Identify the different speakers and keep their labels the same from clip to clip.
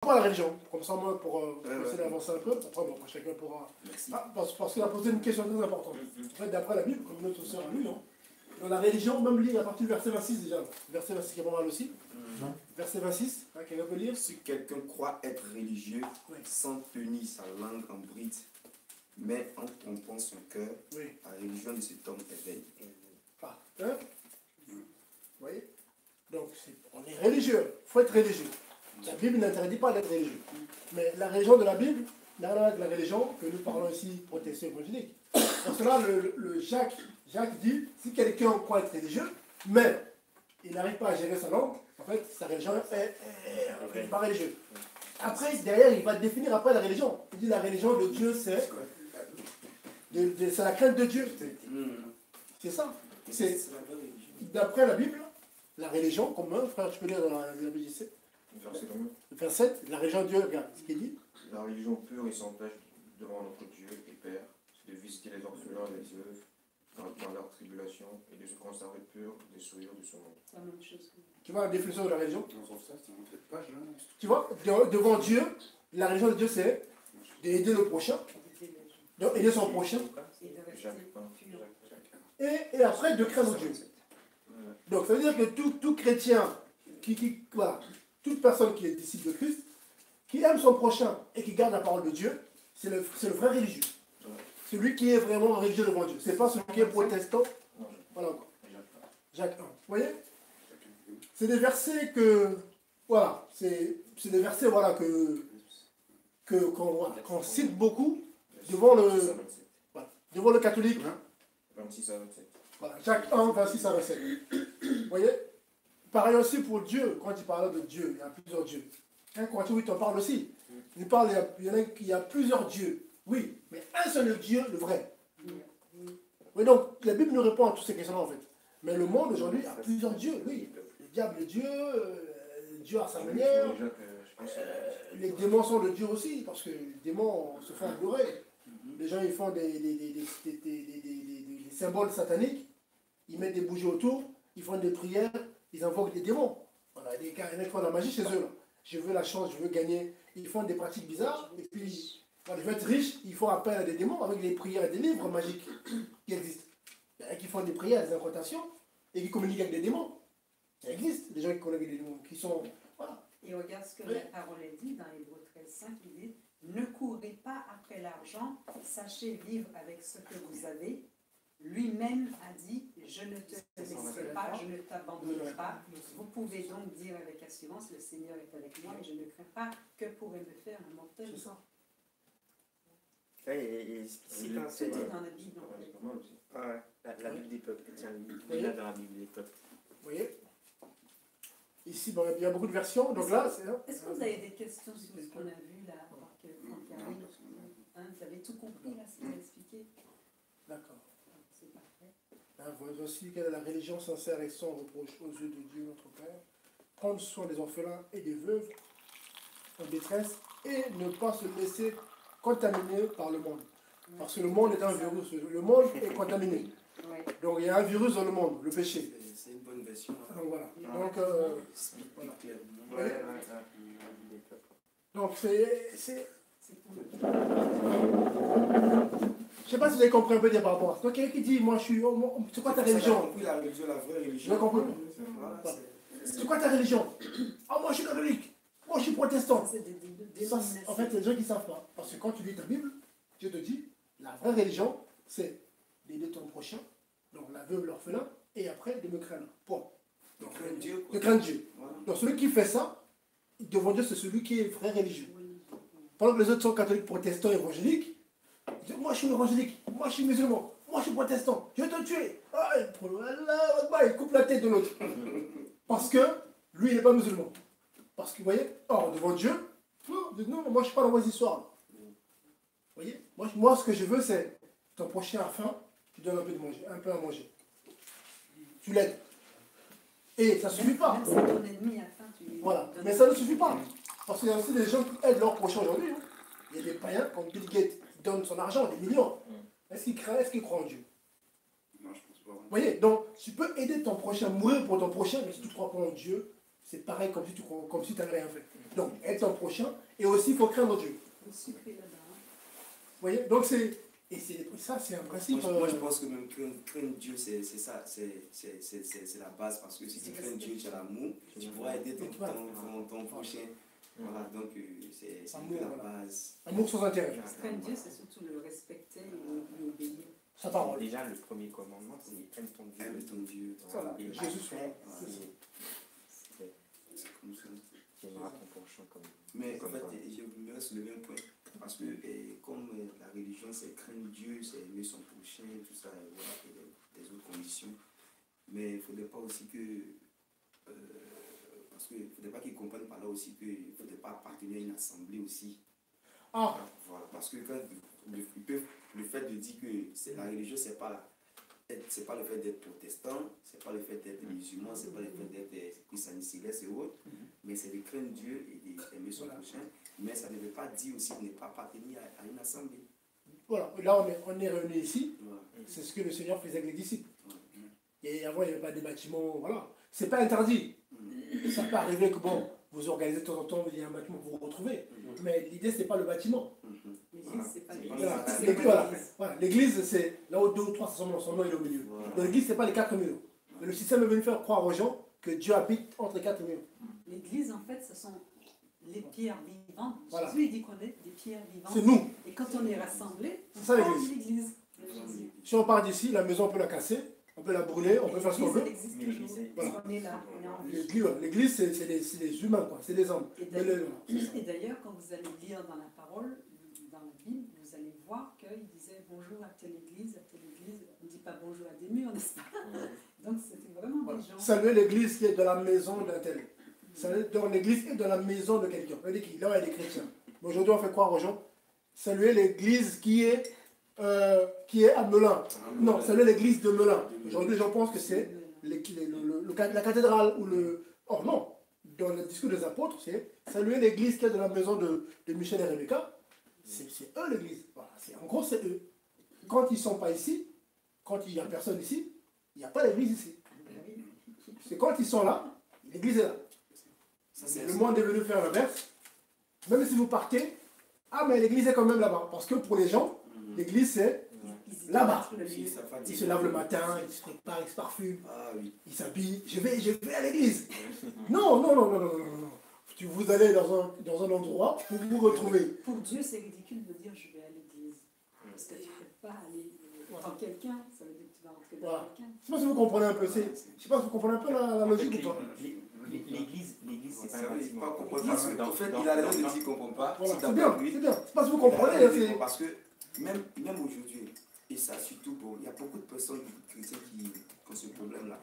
Speaker 1: Pas la religion, comme ça, moi, pour essayer d'avancer un peu. Après, bon, chacun pourra. Ah, parce qu'il a posé une question très importante. En fait, d'après la Bible, comme notre sœur a lu, non? Dans la religion, même lire à partir du verset 26 déjà. Verset 26 qui est pas mal aussi. Verset 26, hein, quelqu'un peut lire?
Speaker 2: Si quelqu'un croit être religieux, sans tenir sa langue en bride, mais en trompant son cœur, la religion de cet homme est vaine.
Speaker 1: Ah, hein? Vous voyez? Donc, on est religieux, il faut être religieux. La Bible n'interdit pas d'être religieux. Mais la religion de la Bible n'a rien à voir avec la religion que nous parlons ici, protestants évangéliques. Pour cela, Jacques dit, si quelqu'un croit être religieux, mais il n'arrive pas à gérer sa langue, en fait, sa religion est pas religieuse. Après, derrière, il va définir après la religion. Il dit la religion de Dieu, c'est la crainte de Dieu. C'est ça. D'après la Bible, la religion, comme un frère, tu peux lire dans la BGC. Verset 7, la religion de Dieu, regarde ce qu'il dit.
Speaker 3: La religion pure et sans tache devant notre Dieu et Père, c'est de visiter les orphelins et les veuves dans leur tribulation et de se conserver pur des souillures de son monde.
Speaker 4: C'est la même chose.
Speaker 1: Tu vois la définition de la religion?
Speaker 5: Ça,
Speaker 1: tu vois, devant Dieu, la religion de Dieu, c'est d'aider le prochain, d'aider son prochain, et après de craindre Dieu. Donc ça veut dire que tout chrétien, voilà, toute personne qui est disciple de Christ, qui aime son prochain et qui garde la parole de Dieu, c'est le vrai religieux. Celui qui est vraiment religieux devant Dieu. C'est pas celui qui est protestant. Voilà quoi. Jacques 1. Vous voyez? C'est des versets que. Voilà. C'est des versets voilà, qu'on cite beaucoup devant le catholique.
Speaker 3: 26 à 27.
Speaker 1: Voilà. Jacques 1, 26 à 27. Vous voyez? Pareil aussi pour Dieu. Quand il parle de Dieu, il y a plusieurs dieux. Hein, quand tu en parles aussi. Il y a plusieurs dieux. Oui, mais un seul Dieu, le vrai. Oui, donc la Bible nous répond à toutes ces questions-là en fait. Mais le monde aujourd'hui a plusieurs dieux, oui. Le diable est Dieu, Dieu à sa manière. Les démons sont de Dieu aussi, parce que les démons se font adorer. Les gens ils font des symboles sataniques, ils mettent des bougies autour, ils font des prières, ils invoquent des démons. Voilà, il y en a qui font de la magie chez eux. Là. Je veux la chance, je veux gagner. Ils font des pratiques bizarres, et puis quand ils veulent être riches, ils font appel à des démons avec des prières et des livres magiques qui existent. Il y en a qui font des prières, des incantations et qui communiquent avec des démons. Ça existe, des gens qui communiquent avec des démons, qui sont. Voilà.
Speaker 4: Et regarde ce que la parole dit dans Hébreux 13:5, il dit ne courez pas après l'argent, sachez vivre avec ce que vous avez. Lui-même a dit je ne te laisserai pas, je ne t'abandonnerai pas. Vous pouvez donc dire avec assurance le Seigneur est avec moi et je ne crains pas que pourrait me faire un mortel.
Speaker 1: C'est ça.
Speaker 6: Et ici, quand c'est
Speaker 4: dans la Bible.
Speaker 6: La Bible des peuples, tiens, il est là dans la Bible des peuples.
Speaker 1: Vous voyez? Ici, bon, il y a beaucoup de versions, donc là, c'est...
Speaker 4: Est-ce que vous avez des questions sur ce qu'on a vu là, vous avez tout compris là, ce qu'il a expliqué?
Speaker 1: D'accord.
Speaker 4: C'est parfait.
Speaker 1: Voici quelle est la religion sincère et sans reproche aux yeux de Dieu notre Père. Prendre soin des orphelins et des veuves en détresse et ne pas se laisser contaminer par le monde. Parce que le monde est un virus. Le monde est contaminé. Donc il y a un virus dans le monde, le péché.
Speaker 2: C'est une bonne version.
Speaker 1: Donc voilà. Donc, voilà. Donc c'est... Je ne sais pas si vous avez compris un peu par rapport à ça. Donc quelqu'un qui dit, moi je suis... C'est quoi ta religion?
Speaker 2: Oui, la religion, la vraie religion.
Speaker 1: Tu as compris? C'est quoi ta religion? Ah, moi je suis catholique. Moi je suis protestant. En fait, il y a des gens qui ne savent pas. Parce que quand tu lis ta Bible, Dieu te dit, la vraie religion, c'est d'aider ton prochain, donc la veuve, l'orphelin, et après de me craindre. Point.
Speaker 2: De craindre Dieu.
Speaker 1: De craindre Dieu. Voilà. Donc celui qui fait ça, devant Dieu, c'est celui qui est vrai religieux. Pendant que les autres sont catholiques, protestants, évangéliques, ils disent, moi je suis évangélique, moi je suis musulman, moi je suis protestant, je vais te tuer. Ah, il coupe la tête de l'autre. Parce que lui, il n'est pas musulman. Parce que, vous voyez, or, devant Dieu, non, moi je ne suis pas dans vos histoires. Vous voyez, moi ce que je veux, c'est ton prochain a faim, tu donnes un peu à manger. Tu l'aides. Et ça ne suffit pas.
Speaker 4: Même si ton ennemi a faim, tu lui
Speaker 1: voilà. Mais ça ne suffit pas. Parce qu'il y a aussi des gens qui aident leur prochain aujourd'hui. Hein. Il y a des païens, comme Bill Gates, qui donnent son argent, des millions. Est-ce qu'ils croient en Dieu?
Speaker 5: Non, je pense pas.
Speaker 1: Vous voyez, donc tu peux aider ton prochain, mourir pour ton prochain, mais si tu ne crois pas en Dieu, c'est pareil comme si tu n'avais rien fait. Donc, être ton prochain, et aussi, il faut craindre Dieu.
Speaker 4: Le sucré là-bas.
Speaker 1: Vous voyez? Donc, ça, c'est un principe.
Speaker 2: Moi, je pense que même craindre Dieu, c'est ça, c'est la base. Parce que si tu crains Dieu, tu as l'amour, tu pourras aider ton prochain. Voilà, donc c'est
Speaker 1: Amour,
Speaker 2: la
Speaker 1: voilà.
Speaker 2: base.
Speaker 1: Amour sans intérêt.
Speaker 4: Craindre Dieu, c'est surtout le respecter et lui obéir.
Speaker 1: Sa parole.
Speaker 6: Déjà, le premier commandement, c'est aime ton Dieu.
Speaker 2: Aime ton Dieu.
Speaker 1: Voilà.
Speaker 6: Et
Speaker 1: Jésus,
Speaker 6: après,
Speaker 2: C'est comme ça.
Speaker 6: tu aimeras ton prochain comme
Speaker 2: Mais en
Speaker 6: comme
Speaker 2: fait,
Speaker 6: toi.
Speaker 2: je voudrais soulever un point. Parce que comme la religion, c'est craindre Dieu, c'est aimer son prochain, tout ça, et voilà, et des autres conditions. Mais il ne faudrait pas aussi que. Parce qu'il ne faudrait pas qu'ils comprennent par là aussi qu'il ne faudrait pas appartenir à une assemblée aussi.
Speaker 1: Ah,
Speaker 2: Voilà, parce que quand le fait de dire que c'est la religion, c'est pas le fait d'être protestant, c'est pas le fait d'être musulman, c'est pas le fait d'être christianisme céleste et autres, mais c'est de craindre Dieu et d'aimer son prochain. Mais ça ne veut pas dire aussi de ne pas appartenir à une assemblée.
Speaker 1: voilà. Là, on est réunis ici.
Speaker 2: Voilà.
Speaker 1: C'est ce que le Seigneur faisait avec les disciples.
Speaker 2: Voilà.
Speaker 1: Et avant, il n'y avait pas de bâtiments. Voilà. C'est pas interdit. Ça peut arriver que, bon, vous organisez de temps en temps, il y a un bâtiment, vous vous retrouvez. Mais l'idée, c'est pas le bâtiment.
Speaker 4: L'église, c'est pas l'église.
Speaker 1: Voilà.
Speaker 4: C'est
Speaker 1: L'église,
Speaker 4: pas
Speaker 1: voilà.
Speaker 4: l'église.
Speaker 1: Voilà. L'église, c'est là où 2 ou 3 s'assemblent, son nom est au milieu.
Speaker 2: Voilà.
Speaker 1: Donc l'église, c'est pas les 4 murs. Mais le système est venu faire croire aux gens que Dieu habite entre les 4 murs.
Speaker 4: L'église, en fait, ce sont les pierres vivantes.
Speaker 1: Voilà.
Speaker 4: Jésus il dit qu'on est des pierres vivantes.
Speaker 1: C'est nous.
Speaker 4: Et quand on est rassemblés, on
Speaker 1: C'est ça,
Speaker 4: forme
Speaker 1: l'église.
Speaker 4: l'église de Jésus.
Speaker 1: Si on part d'ici, la maison, on peut la casser, on peut la brûler, on peut faire ce qu'on veut.
Speaker 4: L'église existe
Speaker 6: Mais
Speaker 4: toujours.
Speaker 6: l'église,
Speaker 1: voilà.
Speaker 4: On est là, on est en vie.
Speaker 1: L'église, voilà. L'église, c'est des humains, quoi. C'est des hommes.
Speaker 4: Et
Speaker 1: Mais
Speaker 4: Et d'ailleurs, quand vous allez lire dans la parole, dans la Bible, vous allez voir qu'il disait bonjour à telle église, à telle église. On ne dit pas bonjour à des murs, n'est-ce pas? Donc c'était vraiment
Speaker 1: voilà.
Speaker 4: des gens.
Speaker 1: Saluer l'église qui est dans la maison d'un tel. Saluer dans l'église et dans la maison de quelqu'un. Là, il y a des chrétiens. Mais aujourd'hui, on fait croire aux gens. Saluer l'église qui est à Melun. Non, saluer l'église de Melun. Aujourd'hui, les gens pensent que c'est la cathédrale ou le. Or non, dans le discours des apôtres, c'est saluer l'église qui est de la maison de Michel et Rebecca. C'est eux l'église. Voilà, en gros, c'est eux. Quand ils ne sont pas ici, quand il n'y a personne ici, il n'y a pas l'église ici. C'est quand ils sont là, l'église est là. Le monde est venu faire l'inverse. Même si vous partez, ah mais l'église est quand même là-bas. Parce que pour les gens, l'église c'est là-bas. Ils se lavent le matin, ils se préparent, ils se parfument, ils s'habillent. Je vais à l'église. Non. Vous allez dans un endroit où vous vous retrouvez.
Speaker 4: Pour Dieu, c'est ridicule de dire je vais à l'église. Parce que tu ne peux pas aller dans quelqu'un, ça veut dire que tu vas rentrer dans
Speaker 1: Voilà.
Speaker 4: quelqu'un.
Speaker 1: Je ne sais pas si vous comprenez un peu. Je sais pas si vous comprenez un peu la logique ou pas.
Speaker 6: L'église, c'est pas
Speaker 2: Ça
Speaker 6: un
Speaker 2: veut
Speaker 6: bâtiment.
Speaker 2: pas comprendre. Parce que, en fait, il a raison de dire qu'il ne comprend pas.
Speaker 1: Voilà,
Speaker 2: Si
Speaker 1: c'est
Speaker 2: t'as
Speaker 1: bien,
Speaker 2: pas compris,
Speaker 1: c'est bien. Je sais pas si vous
Speaker 2: il a
Speaker 1: comprenez.
Speaker 2: raison de dire
Speaker 1: c'est-
Speaker 2: parce que même aujourd'hui, et ça surtout, bon, il y a beaucoup de personnes, beaucoup de chrétiens qui ont ce problème-là.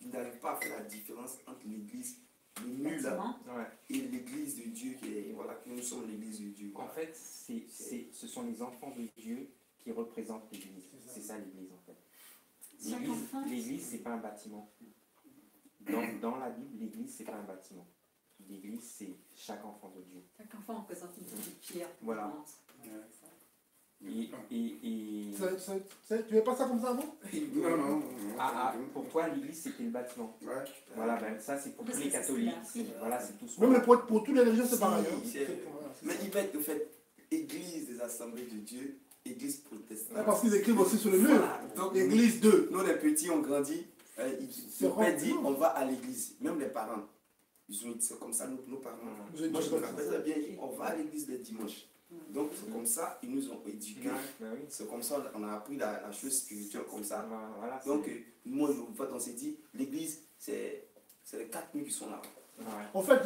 Speaker 2: Ils n'arrivent pas à faire la différence entre l'église, le nul là,
Speaker 4: Bâtiment.
Speaker 6: Ouais.
Speaker 2: et l'église de Dieu, qui est, voilà, que nous sommes l'église de Dieu.
Speaker 6: En fait, ce sont les enfants de Dieu qui représentent l'église. C'est ça l'église en fait.
Speaker 4: Chaque enfant.
Speaker 6: L'église, c'est pas un bâtiment. Dans la Bible, l'église, c'est pas un bâtiment. L'église, c'est chaque enfant de Dieu.
Speaker 4: Chaque enfant représente une petite pierre.
Speaker 6: Voilà.
Speaker 4: vivante.
Speaker 6: Et
Speaker 1: Tu veux pas ça comme ça avant?
Speaker 3: Non.
Speaker 6: pour toi, l'église, c'était le bâtiment.
Speaker 3: Ouais.
Speaker 6: Voilà, ben, ça, c'est pour tous
Speaker 4: Parce
Speaker 6: les
Speaker 4: que c'est
Speaker 6: catholiques.
Speaker 4: ce qu'il a.
Speaker 6: Voilà, c'est tout ce
Speaker 1: Même
Speaker 6: qu'on-
Speaker 1: pour toutes les religions, c'est pareil. hein.
Speaker 2: c'est- Mais il va être le fait église des assemblées de Dieu, église protestante.
Speaker 1: Parce qu'ils écrivent aussi sur le mur.
Speaker 2: Voilà. Donc,
Speaker 1: Église 2.
Speaker 2: nous, les petits, on grandit. Le père dit on va à l'église. Même les parents. C'est comme ça, nos parents. Moi, je me rappelle très bien, on va à l'église le dimanche. Donc, c'est comme ça, ils nous ont éduqués.
Speaker 6: Ben oui.
Speaker 2: C'est comme ça, on a appris la chose spirituelle comme ça.
Speaker 6: Voilà,
Speaker 2: Donc, moi, en fait, on s'est dit, l'église, c'est les 4 nuits qui sont là.
Speaker 6: ouais.
Speaker 1: En fait,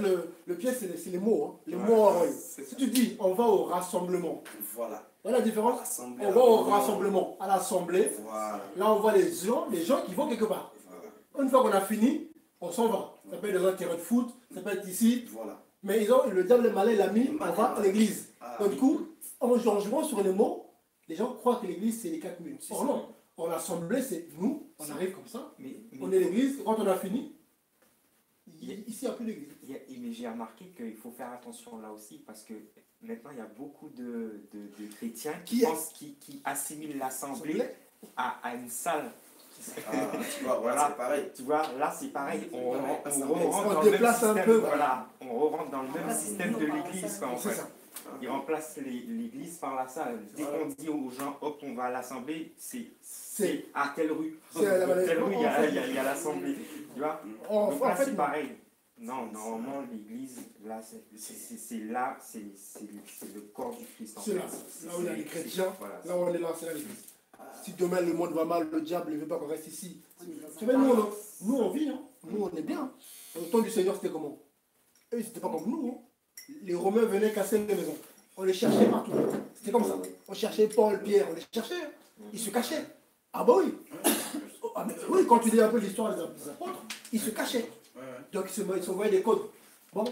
Speaker 1: le piège, c'est les mots. Hein. Les
Speaker 6: Ouais.
Speaker 1: mots en royaume.
Speaker 2: C'est
Speaker 1: Si tu dis, on va au rassemblement.
Speaker 2: Voilà.
Speaker 1: Voilà la différence.
Speaker 2: Assemblée.
Speaker 1: On va au rassemblement, à l'assemblée.
Speaker 2: Voilà.
Speaker 1: Là, on voit les gens qui vont quelque part.
Speaker 2: Voilà.
Speaker 1: Une fois qu'on a fini, on s'en va. Ça peut être dans un terrain de foot, ça peut être ici.
Speaker 2: Voilà.
Speaker 1: Mais le diable est malin, il a mis, on va à l'église.
Speaker 2: Ah,
Speaker 1: Donc, du coup, en jouant sur les mots, les gens croient que l'église, c'est les 4 murs.
Speaker 2: C'est
Speaker 1: Or
Speaker 2: ça.
Speaker 1: non. En l'assemblée, c'est nous, on arrive comme ça.
Speaker 6: Mais
Speaker 1: On est l'église, quand on a fini,
Speaker 6: Il-
Speaker 1: ici, il n'y a plus d'église.
Speaker 6: mais j'ai remarqué qu'il faut faire attention là aussi parce que maintenant il y a beaucoup de chrétiens qui
Speaker 1: Qui est-
Speaker 6: pensent, qui assimilent l'assemblée à une salle.
Speaker 2: Ah, tu vois, voilà, c'est pareil.
Speaker 6: Tu vois, là c'est pareil, on rentre
Speaker 1: On
Speaker 6: dans le même
Speaker 1: déplace un
Speaker 6: système,
Speaker 1: peu,
Speaker 6: voilà, on rentre dans le même
Speaker 4: Ah,
Speaker 6: système de
Speaker 4: c'est nous,
Speaker 6: l'église,
Speaker 4: par
Speaker 6: quoi, en
Speaker 1: C'est
Speaker 6: fait.
Speaker 1: ça.
Speaker 6: Il remplace l'église par la salle. Dès qu'on dit aux gens, hop, on va à l'assemblée, c'est à telle rue.
Speaker 1: C'est à la-
Speaker 6: Telle rue, il y a l'assemblée. Tu vois? Donc
Speaker 1: En
Speaker 6: là,
Speaker 1: fait,
Speaker 6: c'est
Speaker 1: non.
Speaker 6: pareil. Non, normalement, l'église, là, c'est là, c'est le corps du Christ, en
Speaker 1: C'est
Speaker 6: fait.
Speaker 1: là. Là où il y a les chrétiens,
Speaker 6: Voilà.
Speaker 1: là où on est là, c'est là l'église. Si demain le monde va mal, le diable ne veut pas qu'on reste ici.
Speaker 4: On est dans un
Speaker 1: Tu vois, nous,
Speaker 4: parc.
Speaker 1: on vit, hein. Nous on est bien. Au temps du Seigneur, c'était comment? Eux, ils n'étaient pas comme nous. Hein. Les Romains venaient casser les maisons. On les cherchait partout. C'était comme ça. On cherchait Paul, Pierre, on les cherchait. Hein. Ils se cachaient. Ah bah oui. Ah, mais oui, quand tu dis un peu l'histoire des apôtres, ils se cachaient. Donc ils s'envoyaient des codes. Bon,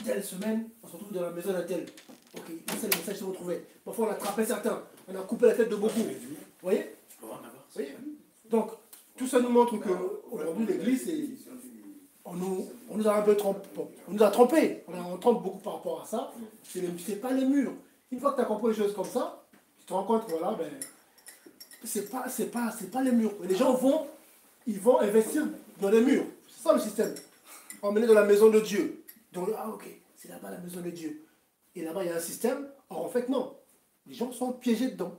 Speaker 1: telle semaine, on se retrouve dans la maison d'un tel. Ok, il passait le message se retrouvait. Parfois on a attrapé certains, on a coupé la tête de beaucoup. Vous voyez? Vous voyez? Donc, tout ça nous montre qu'aujourd'hui l'église, on nous a un peu trompé. On nous a trompés. On trompe beaucoup par rapport à ça. C'est pas les murs. Une fois que tu as compris les choses comme ça, tu te rends compte que voilà, ben, c'est pas les murs. Les gens ils vont investir dans les murs. C'est ça le système. Emmener dans la maison de Dieu. Donc, ah ok, c'est là-bas la maison de Dieu. Et là-bas, il y a un système. Or, en fait, non. Les gens sont piégés dedans.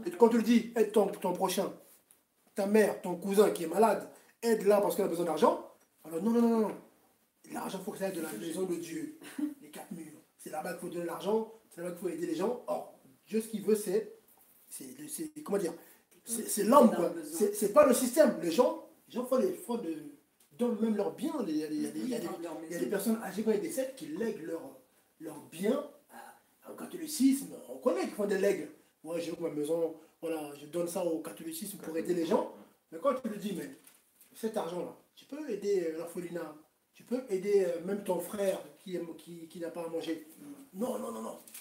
Speaker 1: Et quand tu le dis, aide ton prochain, ta mère, ton cousin qui est malade, aide-la parce qu'elle a besoin d'argent. Alors, non. L'argent, il faut que ça aille de la maison de Dieu. Les 4 murs. C'est là-bas qu'il faut donner l'argent. C'est là-bas qu'il faut aider les gens. Or, Dieu, ce qu'il veut, comment dire, c'est l'homme, quoi. C'est pas le système. Les gens donnent même leurs biens. Il y a des personnes âgées quand ils décèdent qui lèguent leurs biens au catholicisme. On connaît qu'ils font des legs. Moi, j'ai ma maison, voilà, je donne ça au catholicisme pour aider les gens. Mais quand tu le dis, mais cet argent-là, tu peux aider l'orphelinat, tu peux aider même ton frère qui n'a pas à manger. Non.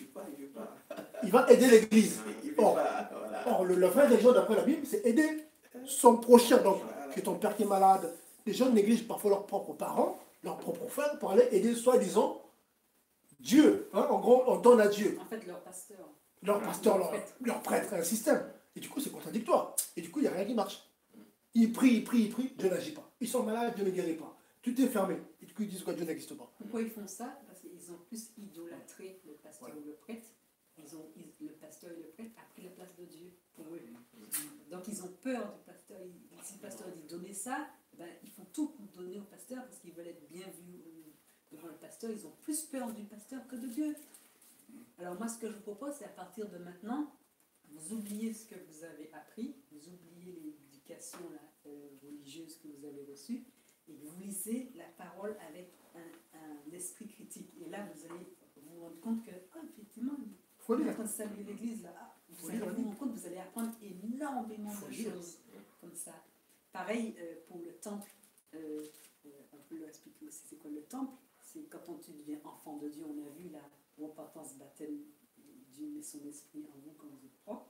Speaker 2: Il veut pas.
Speaker 1: Il va aider l'église.
Speaker 2: Il veut pas. Voilà.
Speaker 1: Or, le vrai des gens, d'après la Bible, c'est aider son prochain. Donc, que ton père qui est malade. Les gens négligent parfois leurs propres parents, leurs propres frères, pour aller aider soi-disant Dieu. Hein, en gros, on donne à Dieu.
Speaker 4: En fait, leur pasteur.
Speaker 1: Leur pasteur, leur prêtre, un système. Et du coup, c'est contradictoire. Et du coup, il n'y a rien qui marche. Ils prient, Dieu n'agit pas. Ils sont malades, Dieu ne guérit pas. Tout est fermé. Et du coup, ils disent que Dieu n'existe pas.
Speaker 4: Pourquoi ils font ça? Parce qu'ils ont plus idolâtré le pasteur ou le prêtre. Le pasteur et le prêtre a pris la place de Dieu pour eux. Donc ils ont peur du pasteur. Si le pasteur dit donner ça, ben, ils font tout pour donner au pasteur parce qu'ils veulent être bien vus devant le pasteur. Ils ont plus peur du pasteur que de Dieu. Alors moi, ce que je vous propose, c'est à partir de maintenant, vous oubliez ce que vous avez appris, vous oubliez l'éducation religieuse que vous avez reçue, et vous lisez la parole avec un esprit critique. Et là, vous allez vous rendre compte que, effectivement,
Speaker 1: Faut
Speaker 4: vous êtes
Speaker 1: lire.
Speaker 4: en train de saluer l'église, là. Vous
Speaker 1: Faut
Speaker 4: allez
Speaker 1: lire la
Speaker 4: vous rendre compte, vous allez apprendre énormément
Speaker 1: Faut
Speaker 4: de
Speaker 1: lire.
Speaker 4: choses comme ça. Pareil pour le temple, on peut leur expliquer aussi c'est quoi le temple. C'est quand tu deviens enfant de Dieu, on a vu la repentance baptême, Dieu met son esprit en vous quand vous êtes propre.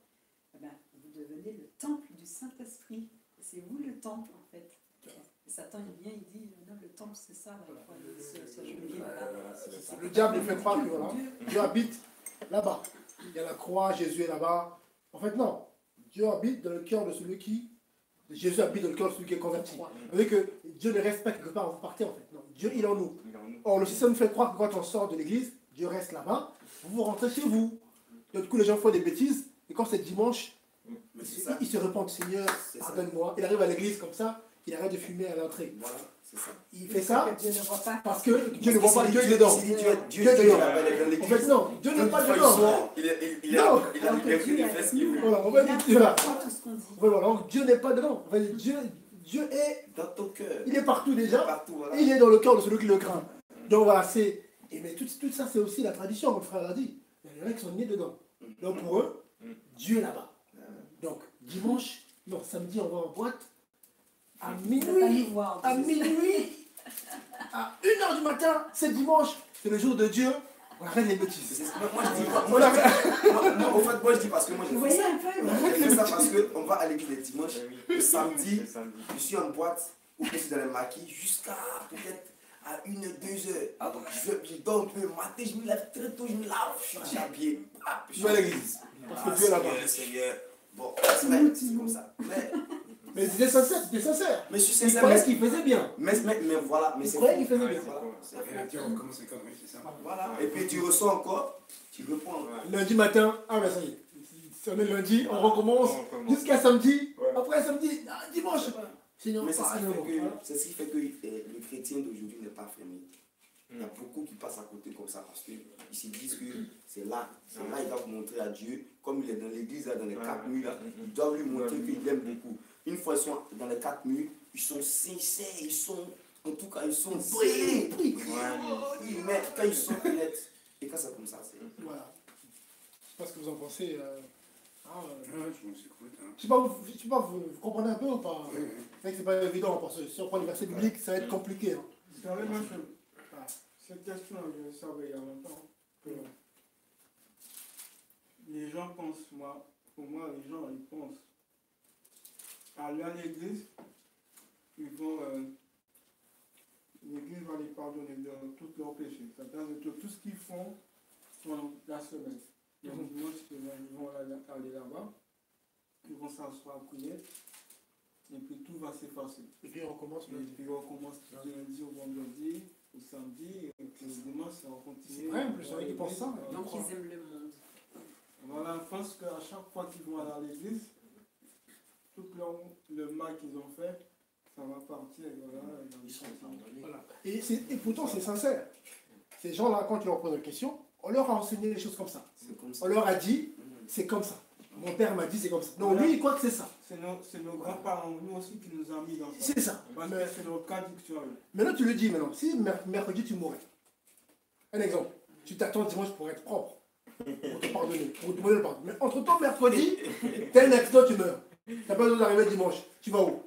Speaker 4: Eh ben, vous devenez le temple du Saint-Esprit. C'est vous le temple en fait. Et Satan il vient, il dit non, le temple c'est ça, là, il faut aller se agenouiller là.
Speaker 1: Le diable, il fait croire que voilà, Dieu habite là-bas. Il y a la croix, Jésus est là-bas. En fait, non. Dieu habite dans le cœur de celui qui... Jésus habite dans le cœur de celui qui est converti. Vous voyez que Dieu ne reste pas quelque part, vous partez en fait. Non, Dieu, il est en nous. Or, le système nous fait croire que quand on sort de l'église, Dieu reste là-bas, vous rentrez chez vous. Et du coup, les gens font des bêtises, et quand c'est dimanche, ils se repentent, Seigneur, pardonne-moi. Il arrive à l'église comme ça, il arrête de fumer à l'entrée.
Speaker 2: Voilà, c'est ça.
Speaker 1: Il fait ça
Speaker 4: Que Dieu ne voit pas.
Speaker 1: parce que Dieu ne voit pas, Dieu est dedans.
Speaker 2: Dieu est dedans.
Speaker 1: En fait, non, Dieu n'est pas dedans.
Speaker 2: Il a libéré, il fait ce qu'il veut.
Speaker 1: Voilà, en fait, Dieu là.
Speaker 4: tout ce qu'on dit.
Speaker 1: Voilà, donc Dieu n'est pas dedans. En fait, Dieu est,
Speaker 2: Dans ton cœur.
Speaker 1: il est partout déjà.
Speaker 2: Partout, voilà.
Speaker 1: Il est dans le cœur de celui qui le craint. Donc voilà, c'est. Mais tout ça, c'est aussi la tradition, mon frère l'a dit. Il y en a qui sont nés dedans. Donc pour eux, Dieu est là-bas. Donc dimanche, non, samedi, on va en boîte. À minuit, à 1h du matin, c'est dimanche, c'est le jour de Dieu. On arrête les bêtises.
Speaker 2: Moi, je dis,
Speaker 1: On arrête.
Speaker 2: en fait, moi, je dis parce que moi,
Speaker 4: Vous
Speaker 2: j'ai fait
Speaker 4: voyez
Speaker 2: ça.
Speaker 4: un peu
Speaker 2: J'ai fait ça parce qu'on va à l'église les dimanches. Le samedi,
Speaker 6: Le samedi.
Speaker 2: je suis en boîte ou je suis dans les maquis jusqu'à peut-être à 1h, 2h. Ah, donc je dors un peu, matin, je me lève très tôt, je me lave, je suis habillé. Je suis à l'église.
Speaker 1: Parce que Dieu est là-bas.
Speaker 2: Seigneur. Bon, c'est comme ça. Mais
Speaker 1: Mais c'était sincère, c'était sincère.
Speaker 2: Mais je suis
Speaker 1: Il
Speaker 2: sincère,
Speaker 1: croyait qu'il faisait bien.
Speaker 2: mais voilà, mais
Speaker 1: Il
Speaker 2: c'est
Speaker 1: croyait
Speaker 2: faux.
Speaker 1: qu'il faisait
Speaker 6: Ouais,
Speaker 1: bien.
Speaker 6: c'est
Speaker 2: Voilà,
Speaker 6: bon.
Speaker 2: c'est
Speaker 5: Et
Speaker 2: faux.
Speaker 5: puis on recommence les conneries, c'est ça.
Speaker 2: Voilà. Et puis tu reçois encore, tu réponds.
Speaker 6: Ouais.
Speaker 1: Lundi matin, ah ben ça y est. Si on est lundi, on recommence
Speaker 6: On recommence.
Speaker 1: jusqu'à samedi.
Speaker 6: Ouais.
Speaker 1: Après samedi, dimanche. Sinon,
Speaker 2: Mais c'est ce qui
Speaker 1: non,
Speaker 2: fait que,
Speaker 1: voilà.
Speaker 2: c'est ce qui fait que le chrétien d'aujourd'hui n'est pas fermé. Il y a beaucoup qui passent à côté comme ça parce qu'ils se disent que c'est là ils doivent montrer à Dieu, comme il est dans l'église, là, dans les quatre murs, là, ils doivent lui montrer qu'il aime beaucoup. Une fois ils sont dans les quatre murs, ils sont sincères, ils sont, en tout cas, ils sont brillés. Mais quand ils sont honnêtes, et quand c'est comme ça, c'est.
Speaker 1: Voilà. Je sais pas ce que vous en pensez.
Speaker 5: Ouais, je m'en suis écoute. Hein.
Speaker 1: Je sais pas, vous comprenez un peu ou pas?
Speaker 5: Oui, oui.
Speaker 1: C'est vrai que c'est pas évident parce que si on prend les versets bibliques, ça va être compliqué. Hein.
Speaker 7: C'est la même chose. Cette question, je savais il y a longtemps que les gens pensent, pour moi, les gens, ils pensent aller à l'église, ils vont, l'église va les pardonner de tous leurs péchés. C'est-à-dire que tout ce qu'ils font pendant la semaine. Donc, dimanche, ils vont aller là-bas, ils vont s'asseoir, prier, et puis tout va s'effacer.
Speaker 1: Et puis on commence.
Speaker 7: Et puis on commence du lundi au vendredi, au samedi, et puis le dimanche, ça va continuer.
Speaker 1: C'est vrai, en plus, il y en a qui pensent ça.
Speaker 4: Donc ils aiment le monde.
Speaker 7: Voilà, je pense qu'à chaque fois qu'ils vont aller à l'église, tout le mal qu'ils ont fait, ça va partir. Et voilà,
Speaker 8: Ils sont pardonnés.
Speaker 1: Voilà. Et pourtant, c'est sincère. Ces gens-là, quand tu leur poses une question, on leur a enseigné les choses comme ça.
Speaker 2: C'est comme ça.
Speaker 1: On leur a dit, c'est comme ça. Mon père m'a dit, c'est comme ça. Non, lui, il croit que c'est ça.
Speaker 7: C'est nos grands-parents, nous aussi, qui nous ont mis dans ça.
Speaker 1: C'est ça.
Speaker 7: Parce que c'est nos traductions.
Speaker 1: Maintenant, tu le dis maintenant. Si mercredi, tu mourrais. Un exemple. Tu t'attends dimanche pour être propre. Pour te pardonner. Pour te demander le pardon. Mais entre-temps, mercredi, t'as un accident, tu meurs. T'as pas besoin d'arriver dimanche. Tu vas où?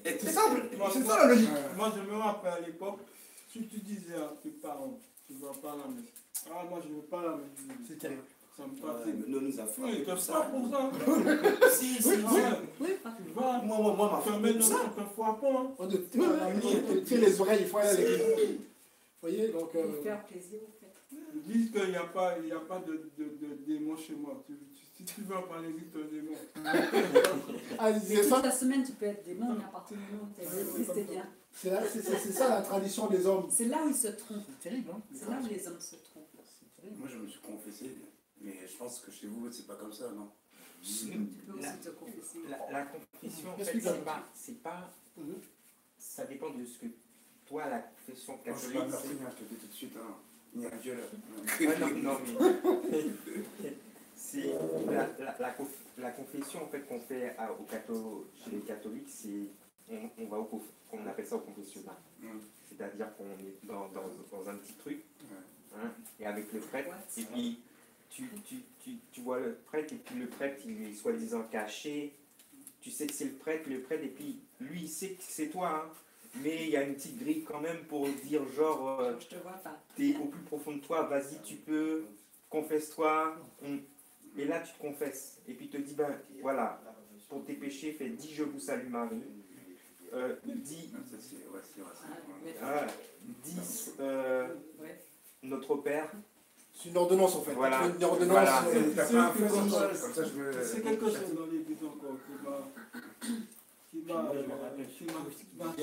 Speaker 1: C'est simple. C'est ça la logique.
Speaker 7: Moi, je me rappelle à l'époque, si tu disais à tes parents, tu ne vas pas à la messe. Ah, moi, je ne veux pas à la messe.
Speaker 1: C'est terrible.
Speaker 7: Ça me
Speaker 2: Ouais,
Speaker 7: fatigue.
Speaker 2: mais nous, nous a
Speaker 7: Oui,
Speaker 2: frappé
Speaker 7: tu
Speaker 2: pour
Speaker 7: ne
Speaker 2: ça.
Speaker 7: pas pour ça.
Speaker 2: Si,
Speaker 1: Oui,
Speaker 2: si.
Speaker 7: Tu vas,
Speaker 2: Moi, m'a
Speaker 7: tu
Speaker 2: frappé
Speaker 7: mets
Speaker 2: pour
Speaker 7: dans
Speaker 2: ça.
Speaker 7: un foirepont.
Speaker 1: On te tire les oreilles, il faut aller à l'église. Vous voyez, donc.
Speaker 4: Pour faire plaisir au fait.
Speaker 7: Ils disent qu'il n'y a pas de démon chez moi. Si tu veux pas l'église, tu es un démon.
Speaker 1: Ah,
Speaker 4: Mais
Speaker 1: c'est
Speaker 4: toute
Speaker 1: ça.
Speaker 4: la semaine, tu peux être démon, mais à partir du moment où tu es l'église, c'est bien.
Speaker 1: C'est ça la tradition des hommes.
Speaker 4: C'est là où ils se trompent.
Speaker 1: C'est terrible, hein?
Speaker 4: C'est là où les hommes se trompent.
Speaker 1: C'est terrible.
Speaker 5: Moi, je me suis confessé, mais je pense que chez vous, c'est pas comme ça, non?
Speaker 4: Tu peux aussi te confesser.
Speaker 6: La confession, en fait,
Speaker 1: Explique-moi.
Speaker 6: c'est pas.
Speaker 1: Mhm.
Speaker 6: Ça dépend de ce que toi, la confession
Speaker 5: Moi, je suis
Speaker 6: catholique.
Speaker 5: pas meurtrier, je te dis tout de suite, hein. Il y a Dieu là.
Speaker 6: Ah, non, non, mais. C'est la confession en fait qu'on fait chez les catholiques, c'est on va on appelle ça au confessionnal. C'est-à-dire qu'on est dans un petit truc, hein, et avec le prêtre, et puis tu vois le prêtre, et puis le prêtre il est soi-disant caché, tu sais que c'est le prêtre, et puis lui il sait que c'est toi, hein, mais il y a une petite grille quand même pour dire genre
Speaker 4: Je te vois pas.
Speaker 6: t'es au plus profond de toi, vas-y tu peux, confesse-toi, et là tu te confesses, et puis il te dit ben voilà, pour tes péchés fais 10 je vous salue Marie, 10
Speaker 4: Ouais.
Speaker 6: notre Père.
Speaker 1: C'est une ordonnance en fait.
Speaker 6: Voilà.
Speaker 1: C'est une ordonnance.
Speaker 6: Voilà.
Speaker 5: T'as pas un peu comme ça, je me.
Speaker 7: C'est quelque chose dans l'église encore qui m'a marché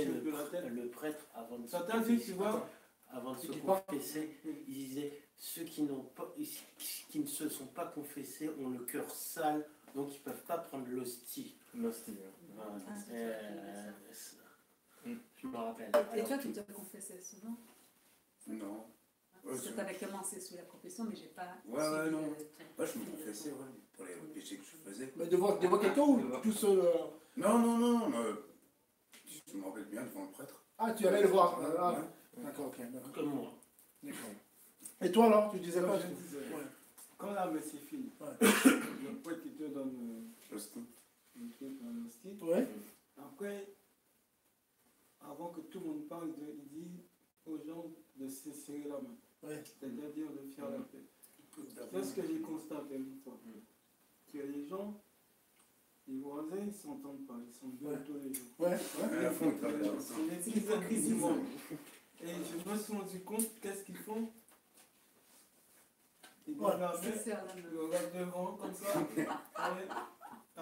Speaker 7: un peu la tête.
Speaker 8: Le prêtre, avant de se
Speaker 7: Ça t'a dit, tu
Speaker 8: confesser,
Speaker 7: vois,
Speaker 8: avant de se confesser, il disait ceux qui ne se sont pas confessés ont le cœur sale, donc ils ne peuvent pas prendre l'hostie.
Speaker 6: L'hostie.
Speaker 8: Voilà.
Speaker 4: Ah,
Speaker 8: Je me rappelle.
Speaker 4: Et toi, tu te confessais souvent?
Speaker 5: Non.
Speaker 4: Parce que tu avais commencé sous la confession, mais j'ai pas.
Speaker 5: Ouais,
Speaker 4: suivi
Speaker 5: non.
Speaker 4: ton-
Speaker 5: Moi, je me confessais, ouais, pour les péchés que je faisais.
Speaker 1: Mais devant quelqu'un ou tout seul
Speaker 5: Non. Je me rappelle bien devant le prêtre.
Speaker 1: Ah, tu allais le voir.
Speaker 5: Ouais,
Speaker 1: Ah,
Speaker 5: ouais.
Speaker 1: d'accord, ok. D'accord.
Speaker 8: Comme moi.
Speaker 1: Et toi alors, tu disais quoi?
Speaker 7: je disais, quand la messe est finie,
Speaker 1: Ouais.
Speaker 7: le prêtre qui te donne
Speaker 5: L'hostie.
Speaker 7: le truc, un hostie,
Speaker 1: Ouais.
Speaker 7: après, avant que tout le monde parle, il dit aux gens de se serrer la main,
Speaker 1: Ouais.
Speaker 7: c'est-à-dire de faire la paix. C'est ce que j'ai constaté une fois, que les gens, les voisins, ils ne s'entendent pas, ils sont deux
Speaker 1: Ouais.
Speaker 7: tous les jours.
Speaker 1: Ouais.
Speaker 5: À la fin, on travaille ensemble.
Speaker 7: C'est l'église du monde. Et je me suis rendu compte, qu'est-ce qu'ils font? Ils
Speaker 1: Ouais.
Speaker 7: donnent la main,
Speaker 4: C'est sur la main.
Speaker 7: ils regardent devant comme ça,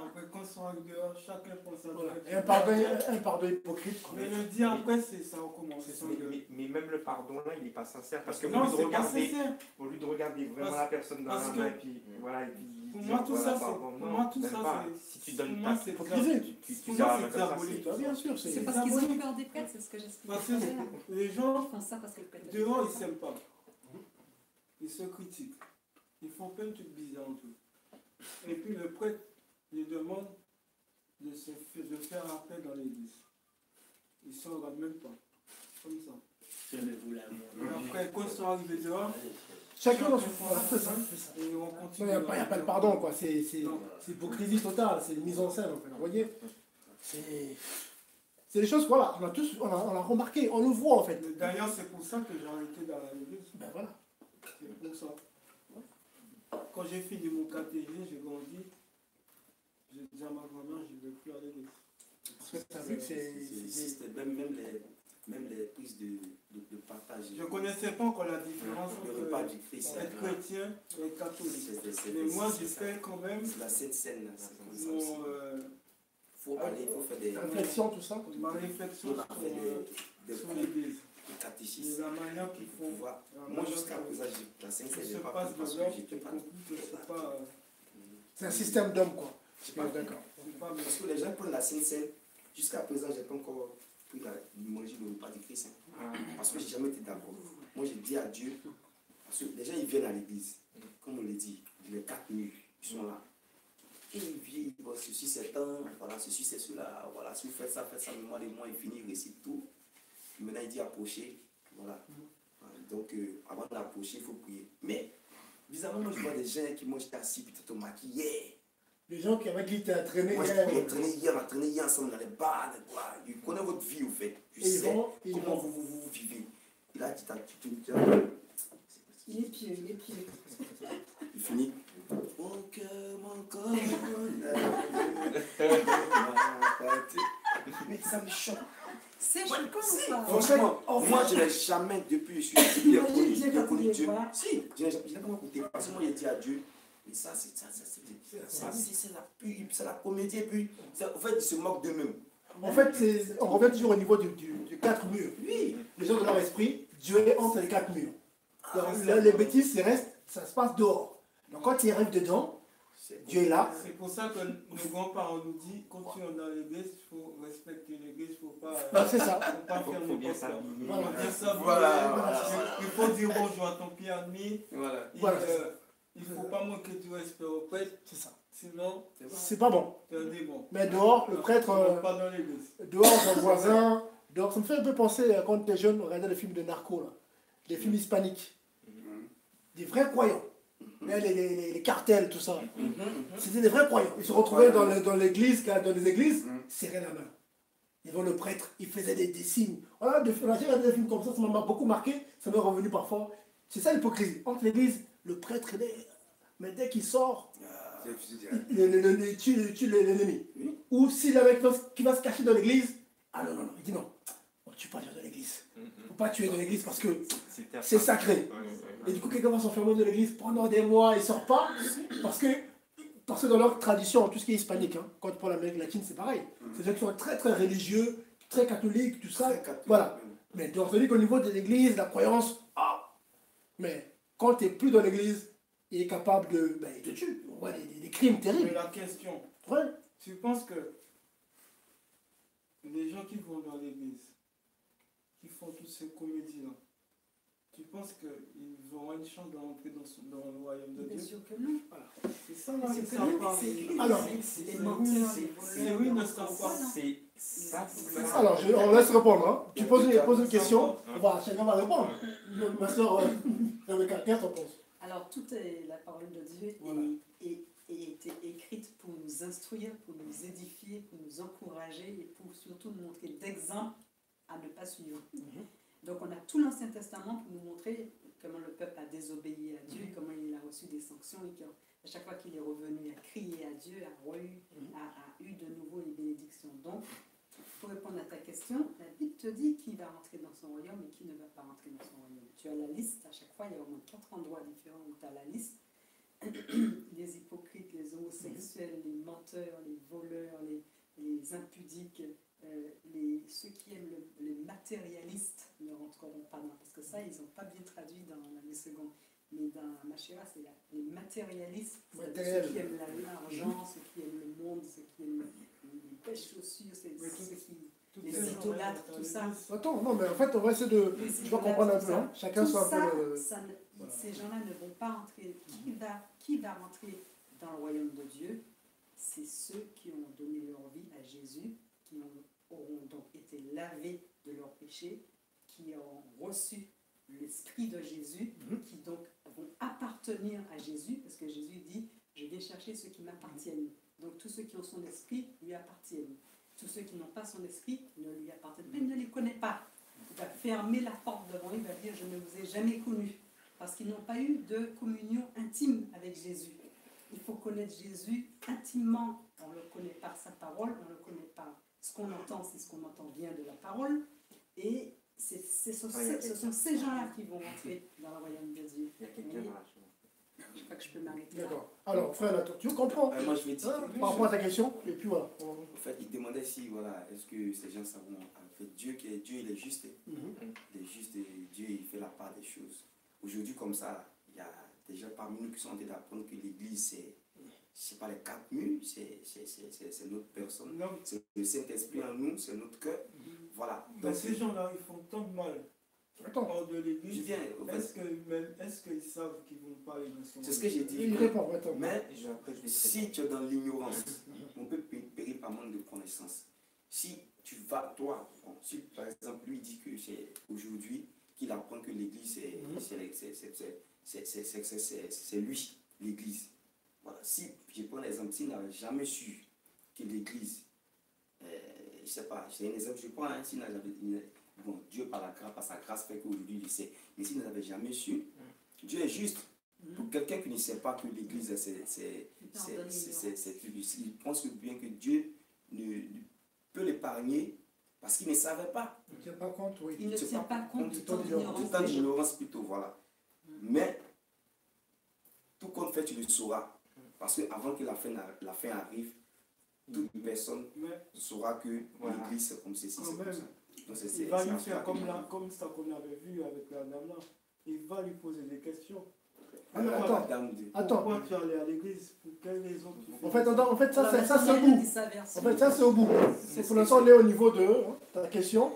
Speaker 7: Après, quand ils sont arrivés dehors, chacun pense à
Speaker 1: Voilà.
Speaker 7: Dieu.
Speaker 1: Et un pardon hypocrite. Quoi.
Speaker 7: Mais le dire après, ça recommence.
Speaker 6: Mais même le pardon là, il n'est pas sincère parce que
Speaker 7: Non,
Speaker 6: au lieu de
Speaker 7: c'est pas
Speaker 6: regarder,
Speaker 7: sincère.
Speaker 6: au lieu de regarder vraiment la personne dans
Speaker 7: parce
Speaker 6: la
Speaker 7: que-
Speaker 6: main et puis voilà et puis
Speaker 7: Pour
Speaker 6: dire,
Speaker 7: moi, tout
Speaker 6: voilà,
Speaker 7: ça,
Speaker 6: pardon.
Speaker 7: c'est. Pour
Speaker 6: Non,
Speaker 7: moi, tout
Speaker 6: même
Speaker 7: ça,
Speaker 6: pas.
Speaker 7: c'est.
Speaker 6: Si tu
Speaker 7: Pour
Speaker 6: donnes
Speaker 7: moi,
Speaker 6: ta
Speaker 7: c'est
Speaker 1: hypocrisie.
Speaker 6: tu
Speaker 7: Pour
Speaker 6: sers
Speaker 7: moi,
Speaker 6: la
Speaker 7: c'est
Speaker 6: main comme ça,
Speaker 7: diabolique.
Speaker 1: Ah, bien sûr,
Speaker 4: C'est
Speaker 1: c'est.
Speaker 4: parce qu'ils ont
Speaker 7: diabolique.
Speaker 4: peur des prêtres, c'est ce que j'expliquais
Speaker 7: Parce
Speaker 4: tout à l'heure.
Speaker 7: que les gens,
Speaker 4: Ils font ça parce que le prêtre.
Speaker 7: dehors, ils ne s'aiment pas. Ils se critiquent. Ils font plein de trucs bizarres entre eux. Et puis le prêtre lui demande de faire appel dans l'église. Ils ne s'en rendent même pas. Comme ça.
Speaker 8: Servez-vous la main.
Speaker 7: Et après, quand ils sont arrivés dehors,
Speaker 1: Chacun dans son. Voilà, c'est ça.
Speaker 7: et on
Speaker 1: Il
Speaker 7: continue.
Speaker 1: n'y a pas le pardon, quoi. C'est
Speaker 7: Non.
Speaker 1: hypocrisie totale, c'est une mise en scène, en fait. Vous voyez, c'est des choses, voilà, on a remarqué, on le voit, en fait.
Speaker 7: Mais d'ailleurs, c'est pour ça que j'ai arrêté d'aller à l'église.
Speaker 1: Ben voilà.
Speaker 7: C'est pour ça. Quand j'ai fini mon catéchisme, j'ai grandi. J'ai dit à ma grand-mère, je ne vais plus à l'église.
Speaker 1: Parce que t'as vu que
Speaker 2: C'était même les prises de partage.
Speaker 7: Je ne connaissais pas encore la différence
Speaker 2: Le
Speaker 7: entre
Speaker 2: repas du Christ.
Speaker 7: être chrétien et catholique.
Speaker 2: C'est
Speaker 7: Mais moi, j'ai fait quand même
Speaker 2: la Sainte Seine. Là. C'est comme ça aussi.
Speaker 7: mon,
Speaker 2: Faut aller, il faut faire des
Speaker 1: réflexion, tout ça.
Speaker 7: ma réflexion
Speaker 2: on a fait des
Speaker 7: sur
Speaker 2: cours
Speaker 7: l'église.
Speaker 2: de
Speaker 7: Et
Speaker 2: catéchisme.
Speaker 7: la manière qu'ils
Speaker 2: Pour
Speaker 7: font.
Speaker 2: pouvoir.
Speaker 7: la
Speaker 2: Moi,
Speaker 7: manière
Speaker 2: jusqu'à
Speaker 7: que-
Speaker 2: présent, la Sainte
Speaker 7: que
Speaker 2: Seine,
Speaker 7: se
Speaker 2: je n'ai pas
Speaker 7: passe
Speaker 2: pris parce que
Speaker 7: dedans,
Speaker 2: j'étais
Speaker 7: c'est
Speaker 2: pas.
Speaker 7: compliqué, c'est pas.
Speaker 1: C'est un système d'hommes, quoi.
Speaker 2: J'ai pas-
Speaker 1: D'accord.
Speaker 7: C'est pas
Speaker 2: Parce que les gens prennent la Sainte Seine, jusqu'à présent, j'ai pas encore pris manger le repas du Christ. Hein. Parce que j'ai jamais été d'accord. Moi, j'ai dit à Dieu, parce que les gens, ils viennent à l'église, comme on l'a dit, les 4 murs, ils sont là. Et ils viennent, bon, ceci c'est temps, voilà, ceci c'est cela, voilà, si vous faites ça, mais moi, les mois, ils finissent, ils récitent tout. Et maintenant, il dit approcher, voilà. Voilà. Donc, avant d'approcher, il faut prier. Mais, bizarrement, moi, je vois des gens qui, moi, j'étais assis, puis tout maquillé.
Speaker 1: Les gens avec qui tu as traîné
Speaker 2: Moi,
Speaker 1: hier,
Speaker 2: on a traîné hier ensemble dans les bars, quoi. Je connais votre vie, au fait. Je
Speaker 1: et ils
Speaker 2: sais
Speaker 1: vont,
Speaker 2: comment vous vivez. Il a dit,
Speaker 4: Il est pieux, il est pieux.
Speaker 2: il finit. Oh, que mon corps. Mais ça me choque.
Speaker 4: C'est choquant ou pas?
Speaker 2: Franchement,
Speaker 1: en fait-
Speaker 2: moi, je n'ai jamais, depuis que je suis bien connu,
Speaker 4: Dieu
Speaker 2: bien
Speaker 4: quand
Speaker 2: connu
Speaker 4: il est
Speaker 2: Dieu.
Speaker 4: voilà.
Speaker 2: Si, je n'ai jamais écouté. Parce que moi, j'ai dit à Dieu, mais ça, c'est la comédie. Et puis, en fait, ils se moquent d'eux-mêmes.
Speaker 1: En fait, on revient toujours au niveau du 4 murs.
Speaker 2: Oui.
Speaker 1: Les gens de leur esprit, Dieu est entre les 4 murs. Donc,
Speaker 2: Ah,
Speaker 1: les bêtises, ça se passe dehors. Donc quand il arrive dedans, Dieu est là.
Speaker 7: C'est pour ça que nos grands-parents nous disent, quand tu es dans l'église, il faut respecter l'église, il ne faut pas,
Speaker 1: Ben, c'est ça.
Speaker 7: faut pas faire
Speaker 6: Faut bien
Speaker 7: n'importe quoi.
Speaker 6: s'habiller.
Speaker 1: Voilà.
Speaker 7: Faut bien s'habiller.
Speaker 2: Voilà.
Speaker 7: Il faut dire bonjour à ton pied ami.
Speaker 2: Voilà.
Speaker 1: Voilà.
Speaker 7: Il ne faut pas manquer du respect au prêtre,
Speaker 1: C'est ça.
Speaker 7: sinon,
Speaker 1: C'est pas bon.
Speaker 7: tu es un démon.
Speaker 1: Mais dehors, le prêtre,
Speaker 7: Pas dans l'église.
Speaker 1: dehors, son voisin, dehors, ça me fait un peu penser à quand on était jeune, on regardait les films de narco, là. Les films hispaniques. Des vrais croyants. Les cartels, tout ça. C'était des vrais croyants. Ils se retrouvaient dans l'église, dans les églises, serraient la main. Ils vont le prêtre, il faisait des signes. Voilà, on a regardé des films comme ça m'a beaucoup marqué, ça m'est revenu parfois. C'est ça l'hypocrisie. Entre l'église, le prêtre, mais dès qu'il sort, il tue l'ennemi. Ou si le mec qui va se cacher dans l'église, ah non, il dit non, on ne tue pas dans l'église. Il ne faut pas tuer dans l'église parce que c'est sacré. Et du coup, quelqu'un va s'enfermer dans l'église pendant des mois, il ne sort pas, parce que dans leur tradition, tout ce qui est hispanique, hein, quand pour l'Amérique latine, c'est pareil. C'est des gens qui sont très très religieux, très catholiques, tout ça.
Speaker 2: Très catholique.
Speaker 1: Voilà. Mais donc, qu'au niveau de l'église, la croyance, mais quand tu n'es plus dans l'église, il est capable il te tue. On voit des crimes
Speaker 7: Mais
Speaker 1: terribles.
Speaker 7: la question,
Speaker 1: Ouais.
Speaker 7: tu penses que les gens qui vont dans l'église, qui font toutes ces comédies-là, tu penses qu'ils auront une chance de rentrer dans le royaume de
Speaker 4: Bien
Speaker 7: Dieu?
Speaker 4: sûr que non.
Speaker 7: C'est ça, là,
Speaker 4: C'est
Speaker 7: c'est
Speaker 4: que
Speaker 7: ça.
Speaker 4: non,
Speaker 7: parle.
Speaker 1: Alors,
Speaker 4: c'est les menteurs, les
Speaker 7: C'est
Speaker 4: voleurs.
Speaker 7: oui, ne savent pas.
Speaker 6: C'est ça.
Speaker 1: Alors, on laisse répondre. Hein. Tu poses une question, chacun va répondre. Ma soeur, Rebecca, qu'est-ce que tu penses?
Speaker 4: Alors, toute la parole de Dieu
Speaker 1: Voilà.
Speaker 4: est été écrite pour nous instruire, pour nous édifier, pour nous encourager et pour surtout nous montrer d'exemple à ne pas suivre. Donc, on a tout l'Ancien Testament pour nous montrer comment le peuple a désobéi à Dieu, comment il a reçu des sanctions et qu'à chaque fois qu'il est revenu à crier à Dieu, a eu de nouveau les bénédictions. Donc, pour répondre à ta question, la Bible te dit qui va rentrer dans son royaume et qui ne va pas rentrer dans son royaume. Tu as la liste, à chaque fois, il y a au moins 4 endroits différents où tu as la liste. les hypocrites, les homosexuels, les menteurs, les voleurs, les impudiques, ceux qui aiment les matérialistes ne rentreront pas dans. Parce que ça, ils n'ont pas bien traduit dans la seconde. Mais dans Machira, c'est les matérialistes, ceux qui aiment l'argent, ceux qui aiment le monde, ceux qui aiment les belles chaussures, ceux qui les idolâtres, tout ça.
Speaker 1: Attends, non, mais en fait, on va essayer de. Tu vas comprendre un peu, hein. Chacun
Speaker 4: tout
Speaker 1: soit
Speaker 4: ça,
Speaker 1: un peu.
Speaker 4: voilà. Ces gens-là ne vont pas entrer. Qui va rentrer dans le royaume de Dieu? C'est ceux qui ont donné leur vie à Jésus, qui auront donc été lavés de leurs péchés, qui ont reçu l'esprit de Jésus, qui donc vont appartenir à Jésus, parce que Jésus dit, je viens chercher ceux qui m'appartiennent. Donc tous ceux qui ont son esprit lui appartiennent. Tous ceux qui n'ont pas son esprit ne lui appartiennent pas, il ne les connaît pas. Il va fermer la porte devant eux, il va dire, je ne vous ai jamais connus, parce qu'ils n'ont pas eu de communion intime avec Jésus. Il faut connaître Jésus intimement. On ne le connaît par sa parole, on ne le connaît pas. Ce qu'on entend, c'est ce qu'on entend vient de la parole. Et ce sont ces gens-là qui vont rentrer dans le royaume de Dieu.
Speaker 6: Il y a quelqu'un dans la chambre.
Speaker 4: Je crois que je peux m'arrêter là.
Speaker 1: D'accord. Alors, frère Nathan, tu comprends
Speaker 2: Moi, je vais dire.
Speaker 1: par rapport à ta question, et puis voilà.
Speaker 2: En fait, il demandait si, voilà, est-ce que ces gens savent, en fait, Dieu, il est juste. Il est juste et Dieu, il fait la part des choses. Aujourd'hui, comme ça, il y a des gens parmi nous qui sont en train d'apprendre que l'Église, c'est pas les quatre murs, c'est notre personne. C'est le Saint-Esprit en nous, c'est notre cœur. Voilà.
Speaker 7: Donc, ces gens-là, ils font tant de mal hors de l'église. Est-ce qu'ils savent qu'ils vont parler de son...
Speaker 2: C'est ce que j'ai dit.
Speaker 1: Il répond, attends.
Speaker 2: Mais si tu es dans l'ignorance, on peut périr par manque de connaissance. Si tu vas, toi, si par exemple lui dit que c'est aujourd'hui qu'il apprend que l'église, c'est lui, l'église. Voilà. Si, je prends l'exemple, s'il n'avait jamais su que l'église, je ne sais pas, c'est un exemple, je prends, hein, s'il n'avait bon, Dieu par sa grâce fait qu'aujourd'hui il sait, mais s'il n'avait jamais su, Dieu est juste. Pour quelqu'un qui ne sait pas que l'église, il pense que bien que Dieu peut l'épargner parce qu'il ne savait pas.
Speaker 1: Il ne tient pas compte, oui.
Speaker 4: Il ne tient pas compte du temps
Speaker 2: d'ignorance plutôt, voilà. Mais, tout compte fait, tu le sauras. Parce qu'avant que la fin arrive, toute personne saura que l'église c'est comme ceci, c'est comme ça. Donc,
Speaker 7: il va lui faire comme ça qu'on avait vu avec la dame là. Il va lui poser des questions.
Speaker 1: Attends.
Speaker 7: Pourquoi tu es allé à l'église? Pour quelle raison?
Speaker 1: En fait, ça c'est au bout. En fait, ça c'est au bout. Pour l'instant, on est au niveau de ta question.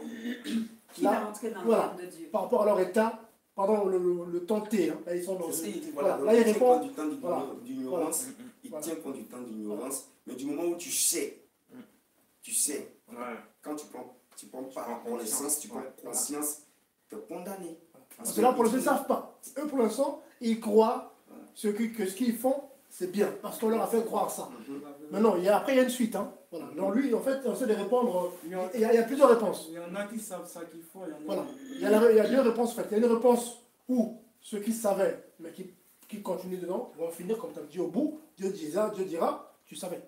Speaker 4: Qui va rentrer dans le royaume de Dieu?
Speaker 1: Par rapport à leur état, pendant le temps T. Hein, là, ils sont dans
Speaker 2: là, il répond du temps d'ignorance. Il tient compte du temps d'ignorance. Mais du moment où tu sais, quand tu prends par connaissance, tu prends conscience, tu es condamné.
Speaker 1: Parce que là, pour l'instant, ils ne savent pas. Eux, pour l'instant, ils croient que ce qu'ils font, c'est bien. Parce qu'on leur a fait croire ça. Maintenant, après, il y a une suite. Hein. Voilà. Donc lui, en fait, on essaie de répondre. Il y a plusieurs réponses.
Speaker 7: Il y en a qui savent ça qu'ils font.
Speaker 1: Voilà. Il y a deux réponses. En fait. Il y a une réponse où ceux qui savaient, mais qui continuent dedans, vont finir, comme tu as dit, au bout. Dieu dira, tu savais.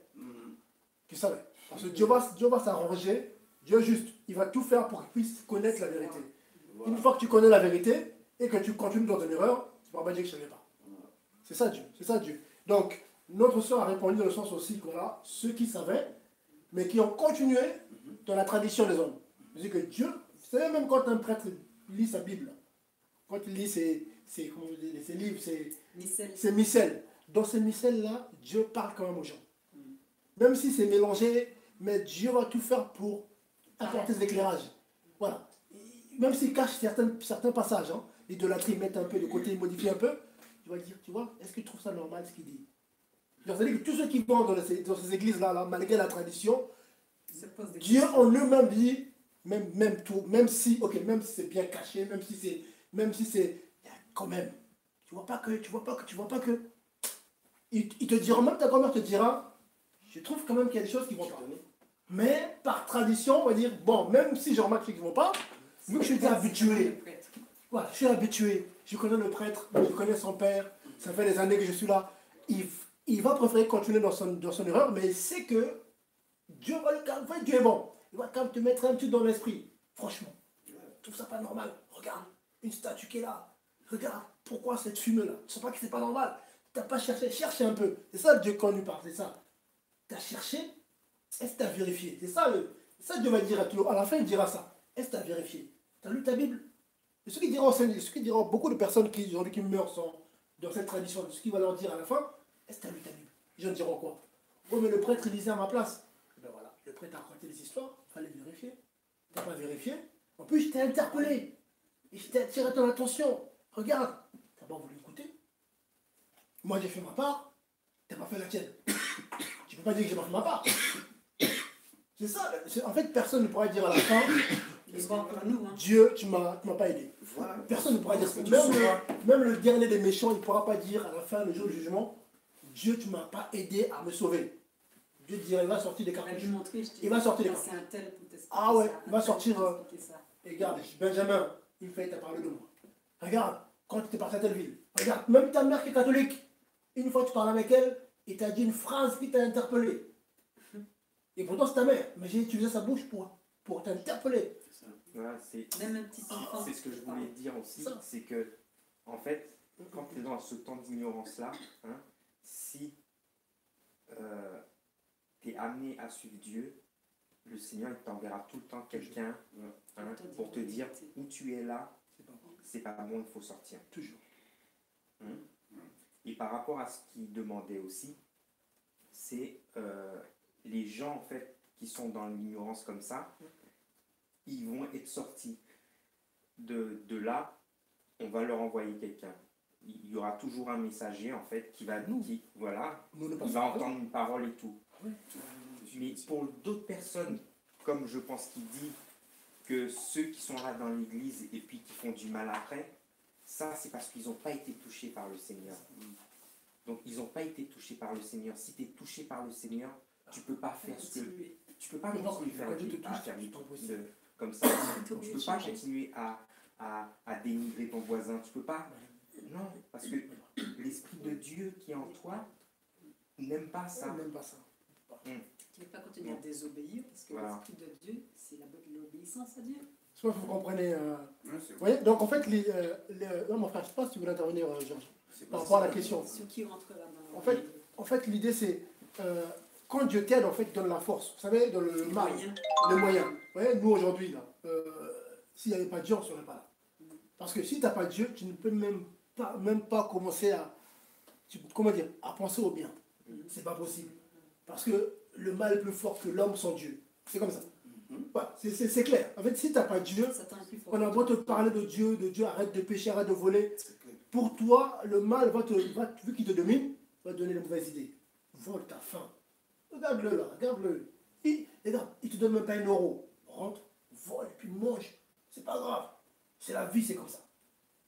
Speaker 1: Tu savais. Parce que Dieu va s'arranger. Dieu juste, il va tout faire pour qu'il puisse connaître la vérité. Voilà. Une fois que tu connais la vérité et que tu continues dans une erreur, tu ne pourras pas dire que je ne savais pas. C'est ça Dieu. Donc, notre soeur a répondu dans le sens aussi que voilà, ceux qui savaient, mais qui ont continué dans la tradition des hommes. C'est que Dieu, vous savez, même quand un prêtre lit sa Bible, quand il lit ses livres, ses missels, dans ces missels-là, Dieu parle quand même aux gens. Même si c'est mélangé, mais Dieu va tout faire pour apporter des éclairages. Voilà. Même s'il cache certains passages, hein, l'idolâtrie, mettre un peu de côté, modifier un peu, tu vas dire, tu vois, est-ce que tu trouves ça normal ce qu'il dit? C'est-à-dire que tous ceux qui vont dans ces églises-là, malgré la tradition, Dieu en eux-mêmes dit, même si c'est bien caché, même si c'est quand même, tu vois pas que, il te dira, même ta grand-mère te dira, je trouve quand même qu'il y a des choses qui vont pas. Mais par tradition, on va dire, bon, même si je remarque qu'ils ne vont pas, vu que je suis habitué, voilà, je suis habitué, je connais le prêtre, je connais son père, ça fait des années que je suis là, il va préférer continuer dans son erreur, mais il sait que Dieu va le calmer, Dieu est bon, il va quand même te mettre un petit dans l'esprit. Franchement, je trouve ça pas normal. Regarde, une statue qui est là, regarde, pourquoi cette fumée-là? Tu ne sais pas que c'est pas normal. Tu n'as pas cherché, cherche un peu. C'est ça Dieu quand on lui parle, c'est ça. Tu as cherché, est-ce que tu as vérifié? C'est ça, ça Dieu va dire à tout le monde. À la fin, il dira ça. Est-ce que tu as vérifié? Tu as lu ta Bible? Et ce qu'il dira, beaucoup de personnes qui, aujourd'hui, qui meurent dans cette tradition, ce qu'il va leur dire à la fin, est-ce que tu as lu ta Bible? Les gens diront quoi? Oh, mais le prêtre, il lisait à ma place. Ben voilà, le prêtre a raconté des histoires, il fallait vérifier. Tu n'as pas vérifié. En plus, je t'ai interpellé. Et je t'ai attiré ton attention. Regarde, tu n'as pas voulu écouter. Moi, j'ai fait ma part. Tu n'as pas fait la tienne. Tu ne peux pas dire que j'ai pas fait ma part. C'est ça. En fait, personne ne pourra dire à la fin, Dieu, tu m'as pas aidé.
Speaker 2: Voilà.
Speaker 1: Personne ne pourra dire ça.
Speaker 2: Tu sauras.
Speaker 1: Même le dernier des méchants, il ne pourra pas dire à la fin, le jour du jugement, Dieu, tu ne m'as pas aidé à me sauver. Dieu dira, il va sortir des cartouches. Il va sortir des cartouches. Ah ouais, il va sortir. Regarde, Benjamin, il fait, t'as parlé de moi. Regarde, quand tu es parti à telle ville. Regarde, même ta mère qui est catholique, une fois tu parles avec elle, il t'a dit une phrase qui t'a interpellé. Et pourtant c'est ta mère, mais j'ai utilisé sa bouche pour t'interpeller.
Speaker 6: Voilà,
Speaker 4: Même un petit enfant.
Speaker 6: c'est ce que je voulais dire aussi,
Speaker 1: Ça.
Speaker 6: c'est que, en fait, quand tu es dans ce temps d'ignorance-là, hein, si tu es amené à suivre Dieu, le Seigneur il t'enverra tout le temps quelqu'un pour te dire où tu es là, c'est pas bon, il faut sortir.
Speaker 1: Toujours.
Speaker 6: Et par rapport à ce qu'il demandait aussi, c'est les gens en fait qui sont dans l'ignorance comme ça, ils vont être sortis de là, on va leur envoyer quelqu'un. Il y aura toujours un messager en fait qui va voilà, il va entendre une parole et tout. Mais pour d'autres personnes, comme je pense qu'il dit que ceux qui sont là dans l'église et puis qui font du mal après, ça c'est parce qu'ils n'ont pas été touchés par le Seigneur. Donc ils n'ont pas été touchés par le Seigneur. Si tu es touché par le Seigneur, tu ne peux pas faire ce que... Tu peux pas continuer à faire du comme ça. Tu ne peux pas continuer à dénigrer ton voisin. Tu peux pas... Non, parce que l'Esprit de Dieu qui est en toi n'aime pas ça.
Speaker 1: N'aime pas ça.
Speaker 4: Tu ne veux pas continuer à désobéir, parce que l'Esprit de Dieu, c'est l'obéissance à Dieu.
Speaker 1: Je sais pas si vous comprenez.
Speaker 5: Ouais,
Speaker 1: Vous voyez, donc en fait, non, mon frère, je ne sais pas si vous voulez intervenir, Georges, par rapport à la question.
Speaker 4: Ceux qui rentrent là dans
Speaker 1: En fait, l'idée c'est, quand Dieu t'aide, en fait, il donne la force. Vous savez, dans le mal, les moyens. Vous voyez, nous aujourd'hui, là, s'il n'y avait pas Dieu, on ne serait pas là. Parce que si tu n'as pas Dieu, tu ne peux même pas commencer à penser au bien. C'est pas possible. Parce que le mal est plus fort que l'homme sans Dieu. C'est comme ça. Voilà, c'est clair. En fait, si tu n'as pas Dieu, on a beau te parler de Dieu, arrête de pécher, arrête de voler. Pour toi, le mal vu qu'il te domine, va te donner de mauvaises idées. Vole ta faim. Regarde-le là, regarde-le. Il ne te donne même pas 1 euro. Rentre, vole et puis mange. C'est pas grave. C'est la vie, c'est comme ça.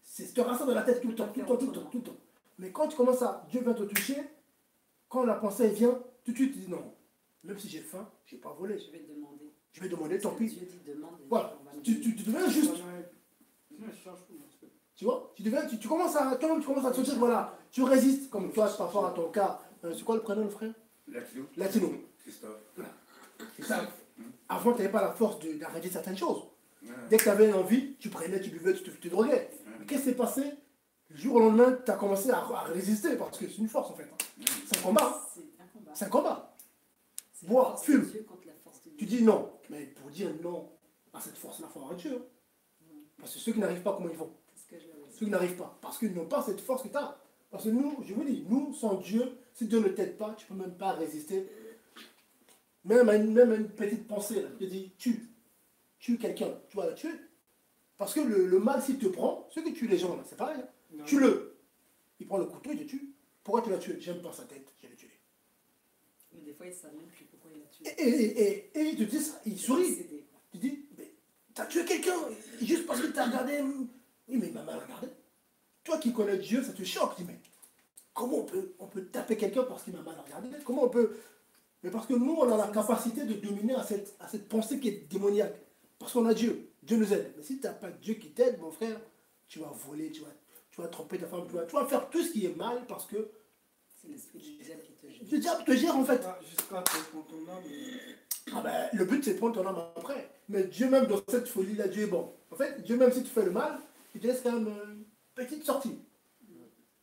Speaker 1: C'est te reste dans la tête tout le temps. Mais quand tu commences Dieu vient te toucher, quand la pensée vient, tout de suite tu dis non. Même si j'ai faim, je n'ai pas volé. Je vais demander, tant pis.
Speaker 4: Dieu dit demande.
Speaker 1: Voilà. Tu deviens juste. Tu vois, tu commences à te dire, voilà, tu résistes, comme toi, par rapport à ton cas. C'est quoi le prénom, le frère? Latino.
Speaker 5: Christophe.
Speaker 1: Ça, avant, tu n'avais pas la force d'arrêter certaines choses. Dès que tu avais envie, tu prenais, tu buvais, tu te droguais. Mais qu'est-ce qui s'est passé? Le jour au lendemain, tu as commencé à résister, parce que c'est une force en fait. C'est un combat. C'est un combat. Bois, fume. Tu dis non. Mais pour dire non à cette force-là, il faut avoir Dieu. Parce que ceux qui n'arrivent pas, comment ils vont? Ceux qui n'arrivent pas. Parce qu'ils n'ont pas cette force que tu as. Parce que nous, je vous dis, nous, sans Dieu, si Dieu ne t'aide pas, tu ne peux même pas résister. Même à une petite pensée, là, tu te dis, tue quelqu'un, tu vas la tuer. Parce que le mal, s'il te prend, ceux qui tuent les gens, là, c'est pareil. Hein. Tue-le. Il prend le couteau, il te tue. Pourquoi tu l'as tué? J'aime pas sa tête, je vais le tuer.
Speaker 4: Mais des fois, il ne savent même plus pourquoi il a tué.
Speaker 1: Et il te dit ça, il sourit. Tu dis, mais t'as tué quelqu'un, juste parce que t'as regardé. Oui, mais il m'a mal regardé. Toi qui connais Dieu, ça te choque. Tu dis, mais comment on peut taper quelqu'un parce qu'il m'a mal regardé? Comment on peut. Mais parce que nous, on a la capacité de dominer à cette pensée qui est démoniaque. Parce qu'on a Dieu. Dieu nous aide. Mais si tu n'as pas Dieu qui t'aide, mon frère, tu vas voler, tu vas tromper ta femme, tu vas faire tout ce qui est mal parce que.
Speaker 4: C'est l'esprit du diable qui te gère.
Speaker 1: Le diable te gère en fait.
Speaker 7: Jusqu'à prendre ton âme.
Speaker 1: Ah ben, le but c'est de prendre ton âme après. Mais Dieu même dans cette folie-là, Dieu est bon. En fait, Dieu même si tu fais le mal, il te laisse quand même une petite sortie.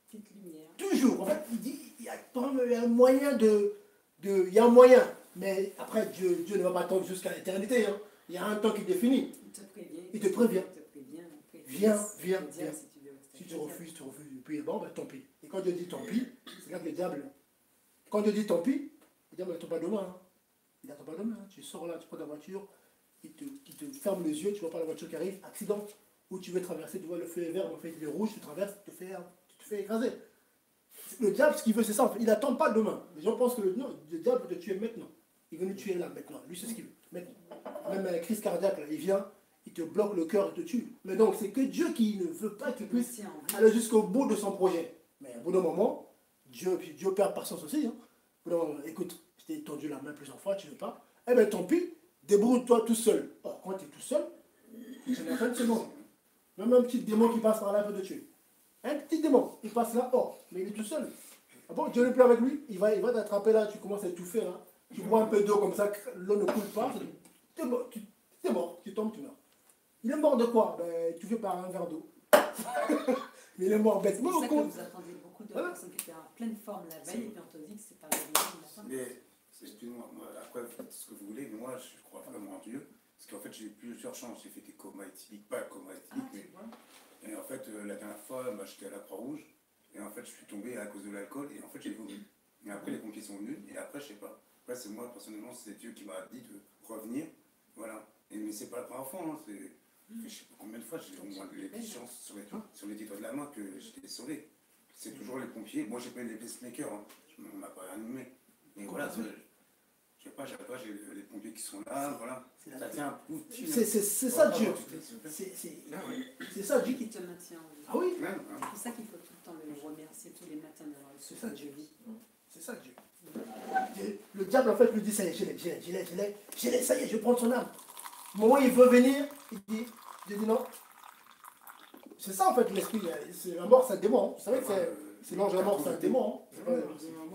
Speaker 4: Petite lumière.
Speaker 1: Toujours. En fait, il dit, il y a quand même un moyen il y a un moyen. Mais après, Dieu ne va pas attendre jusqu'à l'éternité. Hein. Il y a un temps qu'il définit.
Speaker 4: Il te prévient.
Speaker 1: Il te prévient. Viens.
Speaker 4: Si
Speaker 1: tu refuses. Et puis, bon, ben tant pis. Et quand Dieu dit tant pis, c'est là que le diable... Quand Dieu dit tant pis, le diable n'attend pas demain. Hein. Il n'attend pas demain. Hein. Tu sors là, tu prends ta voiture, il te ferme les yeux, tu vois pas la voiture qui arrive, accident. Ou tu veux traverser, tu vois le feu est vert, en fait il est rouge, tu traverses, tu te fais écraser. Le diable, ce qu'il veut, c'est ça. En fait. Il n'attend pas demain. Les gens pensent que le diable veut te tuer maintenant. Il veut nous tuer là, maintenant. Lui, c'est ce qu'il veut. Maintenant. Même la crise cardiaque, là, il vient, il te bloque le cœur et te tue. Mais donc, c'est que Dieu qui ne veut pas qu'il puisse aller jusqu'au bout de son projet. Mais au bout d'un moment, Dieu perd patience aussi. Hein. Au bout d'un moment, écoute, je t'ai tendu la main plusieurs fois, tu ne veux pas. Eh bien, tant pis, débrouille-toi tout seul. Or, quand tu es tout seul, c'est la fin de seconde. Même un petit démon qui passe par là peut te tuer. Un petit démon, il passe là, mais il est tout seul. Ah bon, Dieu n'est plus avec lui, il va t'attraper là, tu commences à étouffer là. Tu bois un peu d'eau comme ça, l'eau ne coule pas, tu es mort, tu tombes, tu meurs. Il est mort de quoi? Ben, tu fais par un verre d'eau. Mais il est mort bête.
Speaker 4: C'est pour ça que vous attendez beaucoup de personnes qui étaient en pleine forme la veille, et puis on te dit que c'est pas la veille.
Speaker 5: Mais, excusez-moi, après, vous faites ce que vous voulez, mais moi, je crois vraiment en Dieu. Parce qu'en fait, j'ai eu plusieurs chances. J'ai fait des comas éthyliques, pas comas éthyliques, mais. Et en fait, la dernière fois, j'étais à la Croix-Rouge. Et en fait, je suis tombé à cause de l'alcool. Et en fait, j'ai vomi. Et après, les pompiers sont venus. Et après, je sais pas. Après, c'est moi, personnellement, c'est Dieu qui m'a dit de revenir. Voilà. Mais c'est pas la première fois. Hein. Je sais pas combien de fois j'ai au moins des chances sur les doigts de la main que j'étais sauvé. C'est toujours les pompiers. Moi, j'ai pas eu les pacemakers. Hein. On m'a pas animé. Et voilà. Je sais pas, j'ai les pompiers qui sont là, voilà. Ça tient un coup.
Speaker 1: C'est ça Dieu. C'est ça Dieu
Speaker 4: qui te maintient en vie.
Speaker 1: Ah oui.
Speaker 4: C'est pour ça qu'il faut tout le temps le remercier tous les matins d'avoir le souffle de vie.
Speaker 1: C'est ça Dieu. Le diable en fait lui dit ça y est, je l'ai, ça y est, je vais prendre son âme. Au moment où il veut venir, il dit non. C'est ça en fait l'esprit. La mort c'est un démon. Vous savez que c'est l'ange de la mort, c'est un démon.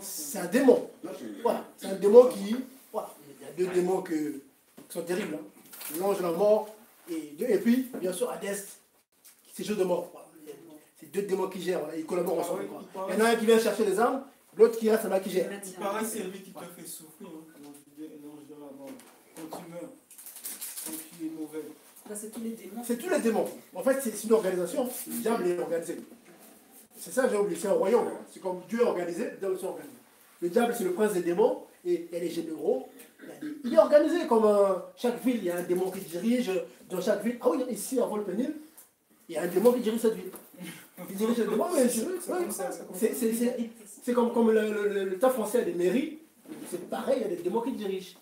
Speaker 1: C'est un démon. Voilà, c'est un démon qui... Voilà, il y a deux démons qui sont terribles. Hein. L'ange de la mort et puis, bien sûr, Hadès, c'est jeu de mort. Voilà. C'est deux démons qui gèrent, voilà. Ils collaborent ensemble. Il y en a un qui vient chercher les armes, l'autre qui reste là qui gère.
Speaker 7: Il paraît c'est lui qui te fait souffrir, l'ange de la mort. Quand tu meurs, quand tu es mauvais.
Speaker 4: C'est tous les démons.
Speaker 1: C'est tous les démons. En fait, c'est une organisation. Le diable est organisé. C'est ça, j'ai oublié. C'est un royaume. C'est comme Dieu est organisé, le diable est organisé. Le diable, c'est le prince des démons, et il y a les généraux. Il est organisé comme chaque ville, il y a un démon qui dirige dans chaque ville. Ah oui, ici, à Volpenil, il y a un démon qui dirige cette ville. Il dirige le démon, mais c'est comme l'État français a des mairies, c'est pareil, il y a des démons qui dirigent.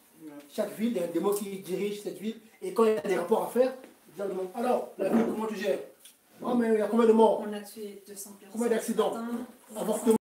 Speaker 1: Chaque ville, il y a un démon qui dirige cette ville, et quand il y a des rapports à faire, il dit alors, la ville, comment tu gères? Oh, mais il y a combien de morts?
Speaker 4: On a tué 200 personnes.
Speaker 1: Combien d'accidents? Avortements.